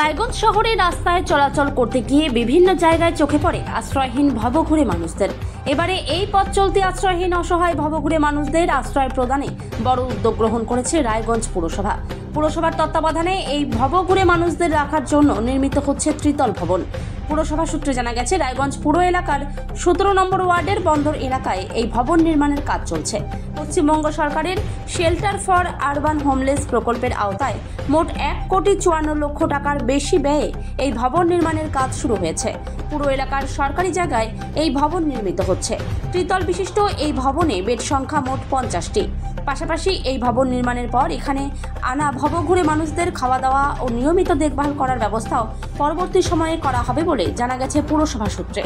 রায়গঞ্জ শহরে রাস্তায় চলাচল করতে গিয়ে বিভিন্ন জায়গায় চোখে পড়ে আশ্রয়হীন ভবঘুরে মানুষদের। এবারে এই পথ চলতি আশ্রয়হীন অসহায় ভবঘুরে মানুষদের আশ্রয় প্রদানে বড় উদ্যোগ গ্রহণ করেছে রায়গঞ্জ পুরসভা। পুরসভার তত্ত্বাবধানে এই ভবঘুরে মানুষদের রাখার জন্য নির্মিত হচ্ছে ত্রিতল ভবন। পুরসভা সূত্রে জানা গেছে, রায়গঞ্জ পুর এলাকার 17 নম্বর ওয়ার্ডের বন্দর এলাকায় এই ভবন নির্মাণের কাজ চলছে। পশ্চিমবঙ্গ সরকারের শেল্টার ফর আরবান হোমলেস প্রকল্পের আওতায় মোট 1,54,00,000 টাকার বেশি ব্যয়ে এই ভবন নির্মাণের কাজ শুরু হয়েছে। পুরো এলাকার সরকারি জায়গায় এই ভবন নির্মিত হচ্ছে। ত্রিতল বিশিষ্ট এই ভবনে বেড সংখ্যা মোট 50টি। পাশাপাশি এই ভবন নির্মাণের পর এখানে আনা ভবঘুরে মানুষদের খাওয়া দাওয়া ও নিয়মিত দেখভাল করার ব্যবস্থাও পরবর্তী সময়ে করা হবে বলে জানা গেছে পুরসভা সূত্রে।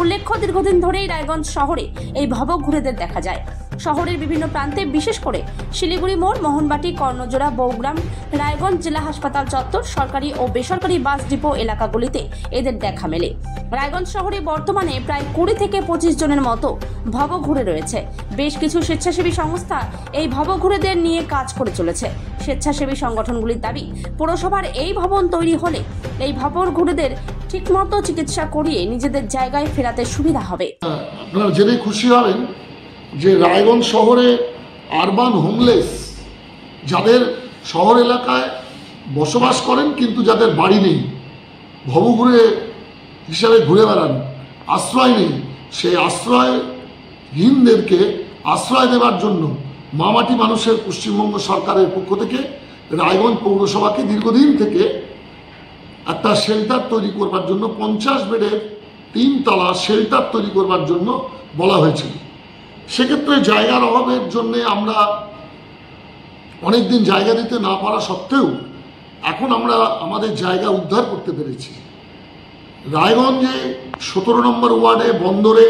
উল্লেখ্য, দীর্ঘদিন ধরেই রায়গঞ্জ শহরে এই ভবঘুরেদের দেখা যায়। শহরের বিভিন্ন প্রান্তে, বিশেষ করে শিলিগুড়ি মোড়, মোহনবাটি, কর্ণজোড়া, বৌগ্রাম, রায়গঞ্জ জেলা হাসপাতাল চত্বর, সরকারি ও বেসরকারি বাস ডিপো এলাকাগুলিতে এদের দেখা মেলে। রায়গঞ্জ শহরে বর্তমানে প্রায় 20 থেকে 25 জনের মতো ভবঘুরে রয়েছে। বেশ কিছু স্বেচ্ছাসেবী সংস্থা এই ভবঘুরেদের নিয়ে কাজ করে চলেছে। স্বেচ্ছাসেবী সংগঠনগুলির দাবি, পুরসভার এই ভবন তৈরি হলে এই ভবঘুরেদের ঠিকমতো চিকিৎসা করিয়ে নিজেদের জায়গায় ফেরাতে সুবিধা হবে। আপনারা জেনে খুশি হবেন যে রায়গঞ্জ শহরে আরবান হোমলেস, যাদের শহর এলাকায় বসবাস করেন কিন্তু যাদের বাড়ি নেই, ভবঘুরে হিসাবে ঘুরে বেড়ান, আশ্রয় নেই, সেই আশ্রয়হীনদেরকে আশ্রয় দেওয়ার জন্য মামাটি মানুষের পশ্চিমবঙ্গ সরকারের পক্ষ থেকে রায়গঞ্জ পৌরসভাকে দীর্ঘদিন থেকে একটা শেল্টার তৈরি করবার জন্য 50 বেডের 3 তলা শেল্টার তৈরি করবার জন্য বলা হয়েছিল। সেক্ষেত্রে জায়গার অভাবের জন্য আমরা অনেকদিন জায়গা দিতে না পারা সত্ত্বেও এখন আমরা আমাদের জায়গা উদ্ধার করতে পেরেছি। রায়গঞ্জে 17 নম্বর ওয়ার্ডে বন্দরে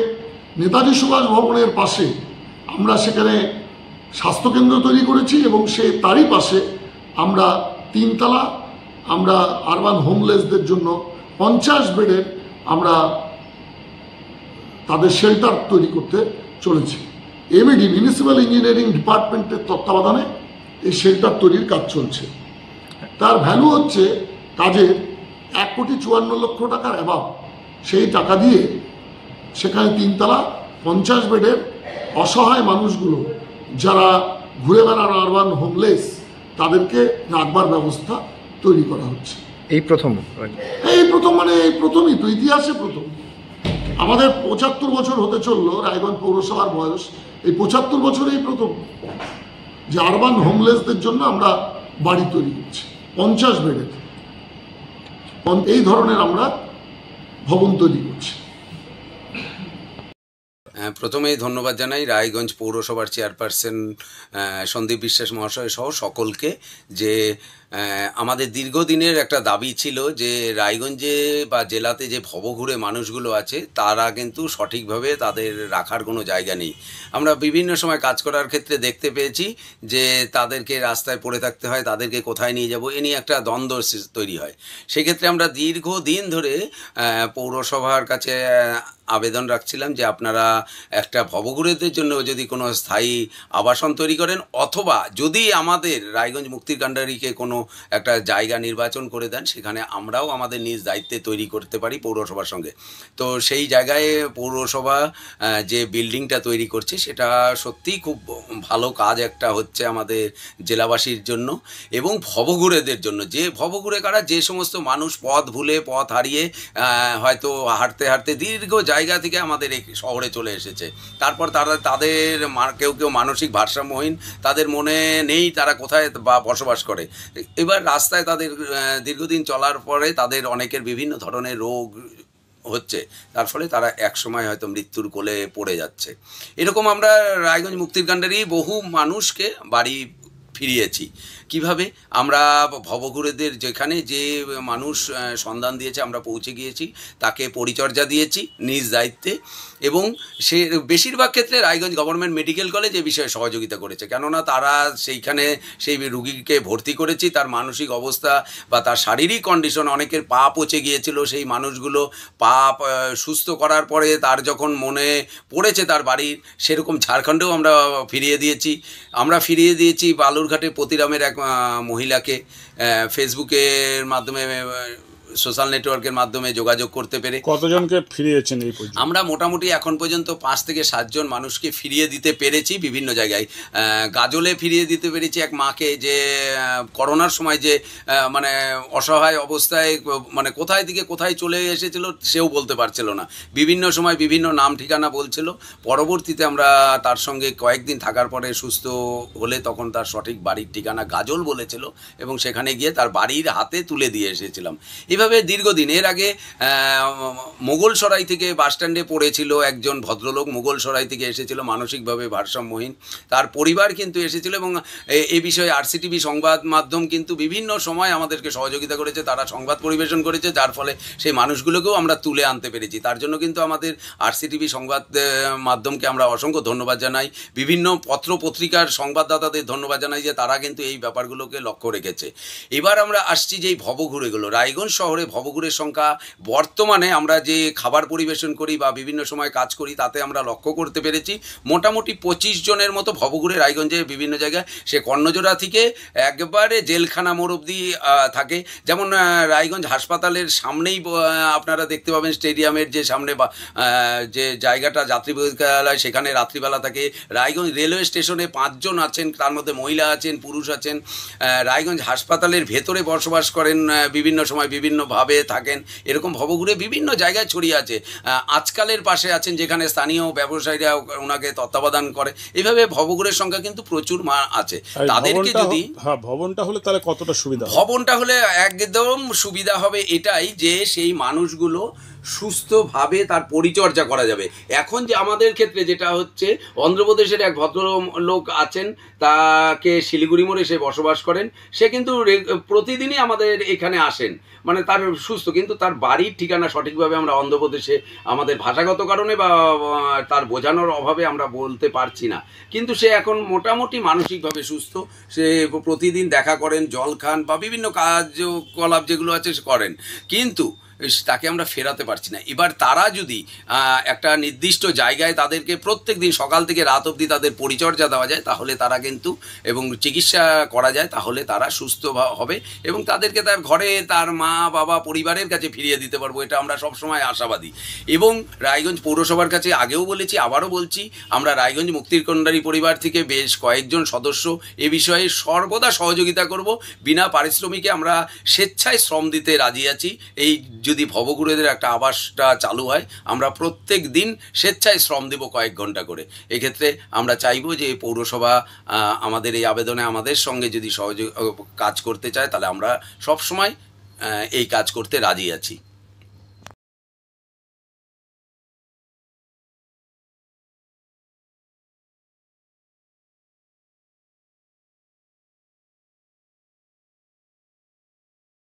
নেতাজি সুভাষ ভবনের পাশে আমরা সেখানে স্বাস্থ্যকেন্দ্র তৈরি করেছি এবং তারই পাশে আমরা 3 তলা আমরা আরবান হোমলেসদের জন্য 50 বেডের আমরা তাদের শেল্টার তৈরি করতে চলেছি। এমইডি মিউনিসিপ্যাল ইঞ্জিনিয়ারিং ডিপার্টমেন্টের তত্ত্বাবধানে এই শেল্টার তৈরির কাজ চলছে। তার ভ্যালু হচ্ছে কাজের 1,54,00,000 টাকার অ্যাবাভ। সেই টাকা দিয়ে সেখানে 3 তলা 50 বেডের অসহায় মানুষগুলো যারা ঘুরে বেড়ান আরবান হোমলেস, তাদেরকে রাখবার ব্যবস্থা তৈরি করা হচ্ছে। এই প্রথমই তো ইতিহাসে প্রথম। আমাদের 75 বছর হতে চললো রায়গঞ্জ পৌরসভার বয়স, এই 75 বছরেই প্রথম যে আরবান হোমলেসদের জন্য আমরা বাড়ি তৈরি করছি 50 বেডের। এই ধরনের আমরা ভবন তৈরি করছি। প্রথমেই ধন্যবাদ জানাই রায়গঞ্জ পৌরসভার চেয়ারপারসন সন্দীপ বিশ্বাস মহাশয় সহ সকলকে, যে আমাদের দীর্ঘদিনের একটা দাবি ছিল যে রায়গঞ্জে বা জেলাতে যে ভবঘুরে মানুষগুলো আছে তারা কিন্তু সঠিকভাবে তাদের রাখার কোনো জায়গা নেই। আমরা বিভিন্ন সময় কাজ করার ক্ষেত্রে দেখতে পেয়েছি যে তাদেরকে রাস্তায় পড়ে থাকতে হয়, তাদেরকে কোথায় নিয়ে যাব এ নিয়ে একটা দ্বন্দ্ব তৈরি হয়। সেক্ষেত্রে আমরা দীর্ঘদিন ধরে পৌরসভার কাছে আবেদন রাখছিলাম যে আপনারা একটা ভবঘুরেদের জন্য যদি কোনো স্থায়ী আবাসন তৈরি করেন, অথবা যদি আমাদের রায়গঞ্জ মুক্তির কান্ডারিকে কোনো একটা জায়গা নির্বাচন করে দেন, সেখানে আমরাও আমাদের নিজ দায়িত্বে তৈরি করতে পারি পৌরসভার সঙ্গে। তো সেই জায়গায় পৌরসভা যে বিল্ডিংটা তৈরি করছে সেটা সত্যিই খুব ভালো কাজ একটা হচ্ছে আমাদের জেলাবাসীর জন্য এবং ভবঘুরেদের জন্য। যে ভবঘুরে কারা, যে সমস্ত মানুষ পথ ভুলে পথ হারিয়ে হয়তো হাঁটতে হাঁটতে দীর্ঘ জায়গা থেকে আমাদের এই শহরে চলে এসেছে, তারপর তাদের কেউ মানসিক ভারসাম্যহীন, তাদের মনে নেই তারা কোথায় বা বসবাস করে। এবার রাস্তায় তাদের দীর্ঘদিন চলার পরে তাদের অনেকের বিভিন্ন ধরনের রোগ হচ্ছে, তার ফলে তারা একসময় হয়তো মৃত্যুর কোলে পড়ে যাচ্ছে। এরকম আমরা রায়গঞ্জ মুক্তির কান্ডারি বহু মানুষকে বাড়ি ফিরিয়েছি। কিভাবে? আমরা ভবঘুরেদের যেখানে যে মানুষ সন্ধান দিয়েছে আমরা পৌঁছে গিয়েছি, তাকে পরিচর্যা দিয়েছি নিজ দায়িত্বে, এবং সে বেশিরভাগ ক্ষেত্রে রায়গঞ্জ গভর্নমেন্ট মেডিকেল কলেজ এ বিষয়ে সহযোগিতা করেছে। কেননা তারা সেইখানে সেই রুগীকে ভর্তি করেছি, তার মানসিক অবস্থা বা তার শারীরিক কন্ডিশন, অনেকের পা পচে গিয়েছিল, সেই মানুষগুলো পা সুস্থ করার পরে তার যখন মনে পড়েছে তার বাড়ির, সেরকম ঝাড়খণ্ডেও আমরা ফিরিয়ে দিয়েছি। বালুরঘাটে পতিরামের এক মহিলাকে ফেসবুকের মাধ্যমে সোশ্যাল নেটওয়ার্কের মাধ্যমে যোগাযোগ করতে পেরে কতজনকে ফিরিয়েছেন এই পর্যন্ত? আমরা মোটামুটি এখন পর্যন্ত 5 থেকে 7 জন মানুষকে ফিরিয়ে দিতে পেরেছি বিভিন্ন জায়গায়। গাজলে ফিরিয়ে দিতে পেরেছি এক মাকে, যে করোনার সময় যে মানে অসহায় অবস্থায় মানে কোথায় থেকে কোথায় চলে এসেছিল সেও বলতে পারছিল না, বিভিন্ন সময় বিভিন্ন নাম ঠিকানা বলছিল। পরবর্তীতে আমরা তার সঙ্গে কয়েকদিন থাকার পরে সুস্থ হলে তখন তার সঠিক বাড়ির ঠিকানা গাজল বলেছিল এবং সেখানে গিয়ে তার বাড়ির হাতে তুলে দিয়ে এসেছিলাম। এভাবে দীর্ঘদিন, এর আগে মোগলসরাই থেকে বাসস্ট্যান্ডে পড়েছিল একজন ভদ্রলোক, মোগলসরাই থেকে এসেছিল, মানসিকভাবে ভারসাম্যহীন, তার পরিবার কিন্তু এসেছিল এবং এই বিষয়ে আরসিটিভি সংবাদ মাধ্যম কিন্তু বিভিন্ন সময় আমাদেরকে সহযোগিতা করেছে, তারা সংবাদ পরিবেশন করেছে, যার ফলে সেই মানুষগুলোকেও আমরা তুলে আনতে পেরেছি। তার জন্য কিন্তু আমাদের আরসিটিভি সংবাদ মাধ্যমকে আমরা অসংখ্য ধন্যবাদ জানাই, বিভিন্ন পত্র পত্রিকার সংবাদদাতাদের ধন্যবাদ জানাই যে তারা কিন্তু এই ব্যাপারগুলোকে লক্ষ্য রেখেছে। এবার আমরা আসছি যে এই ভবঘুরেগুলো, রায়গঞ্জ শহরে ভবঘুরের সংখ্যা বর্তমানে আমরা যে খাবার পরিবেশন করি বা বিভিন্ন সময় কাজ করি তাতে আমরা লক্ষ্য করতে পেরেছি মোটামুটি 25 জনের মতো ভবঘুরে রায়গঞ্জে বিভিন্ন জায়গায়, সে কর্ণজোড়া থেকে একবারে জেলখানা মোড় অবধি থাকে। যেমন রায়গঞ্জ হাসপাতালের সামনেই আপনারা দেখতে পাবেন স্টেডিয়ামের যে সামনে বা যে জায়গাটা যাত্রীবাহী, সেখানে রাত্রিবেলা থাকে। রায়গঞ্জ রেলওয়ে স্টেশনে 5 জন আছেন, তার মধ্যে মহিলা আছেন, পুরুষ আছেন। রায়গঞ্জ হাসপাতালের ভেতরে বসবাস করেন, বিভিন্ন সময় বিভিন্নভাবে থাকেন, এরকম ভবঘুরে বিভিন্ন জায়গায় ছড়িয়ে আছে। আজকালের পাশে আছেন যেখানে স্থানীয় ব্যবসায়ীরা ওনাকে তত্ত্বাবধান করে। এইভাবে ভবঘুরের সংখ্যা কিন্তু প্রচুর আছে। তাদেরকে যদি ভবনটা হলে তাহলে কতটা সুবিধা? ভবনটা হলে একদম সুবিধা হবে এটাই যে সেই মানুষগুলো সুস্থভাবে তার পরিচর্যা করা যাবে। এখন যে আমাদের ক্ষেত্রে যেটা হচ্ছে, অন্ধ্রপ্রদেশের এক ভদ্রলোক আছেন, তাকে শিলিগুড়ি মোড়ে সে বসবাস করেন, সে কিন্তু প্রতিদিনই আমাদের এখানে আসেন, মানে তার সুস্থ, কিন্তু তার বাড়ির ঠিকানা সঠিকভাবে আমরা অন্ধ্রপ্রদেশে আমাদের ভাষাগত কারণে বা তার বোঝানোর অভাবে আমরা বলতে পারছি না, কিন্তু সে এখন মোটামুটি মানসিকভাবে সুস্থ। সে প্রতিদিন দেখা করেন, জল খান বা বিভিন্ন কার্যকলাপ যেগুলো আছে সে করেন, কিন্তু তাকে আমরা ফেরাতে পারছি না। এবার তারা যদি একটা নির্দিষ্ট জায়গায় তাদেরকে প্রত্যেক দিন সকাল থেকে রাত অবধি তাদের পরিচর্যা দেওয়া যায় তাহলে তারা কিন্তু এবং চিকিৎসা করা যায় তাহলে তারা সুস্থ হবে এবং তাদেরকে তার ঘরে তার মা বাবা পরিবারের কাছে ফিরিয়ে দিতে পারবো, এটা আমরা সবসময় আশাবাদী। এবং রায়গঞ্জ পৌরসভার কাছে আগেও বলেছি, আবারও বলছি, আমরা রায়গঞ্জ মুক্তির কন্ডারি পরিবার থেকে বেশ কয়েকজন সদস্য এ বিষয়ে সর্বদা সহযোগিতা করব। বিনা পারিশ্রমিকে আমরা স্বেচ্ছায় শ্রম দিতে রাজি আছি। এই যদি ভবঘুরেদের একটা আবাসটা চালু হয়, আমরা প্রত্যেক দিন স্বেচ্ছায় শ্রম দেব কয়েক ঘন্টা করে। এক্ষেত্রে আমরা চাইবো যে পৌরসভা আমাদের এই আবেদনে আমাদের সঙ্গে যদি কাজ করতে চায় তাহলে আমরা সবসময় এই কাজ করতে রাজি আছি।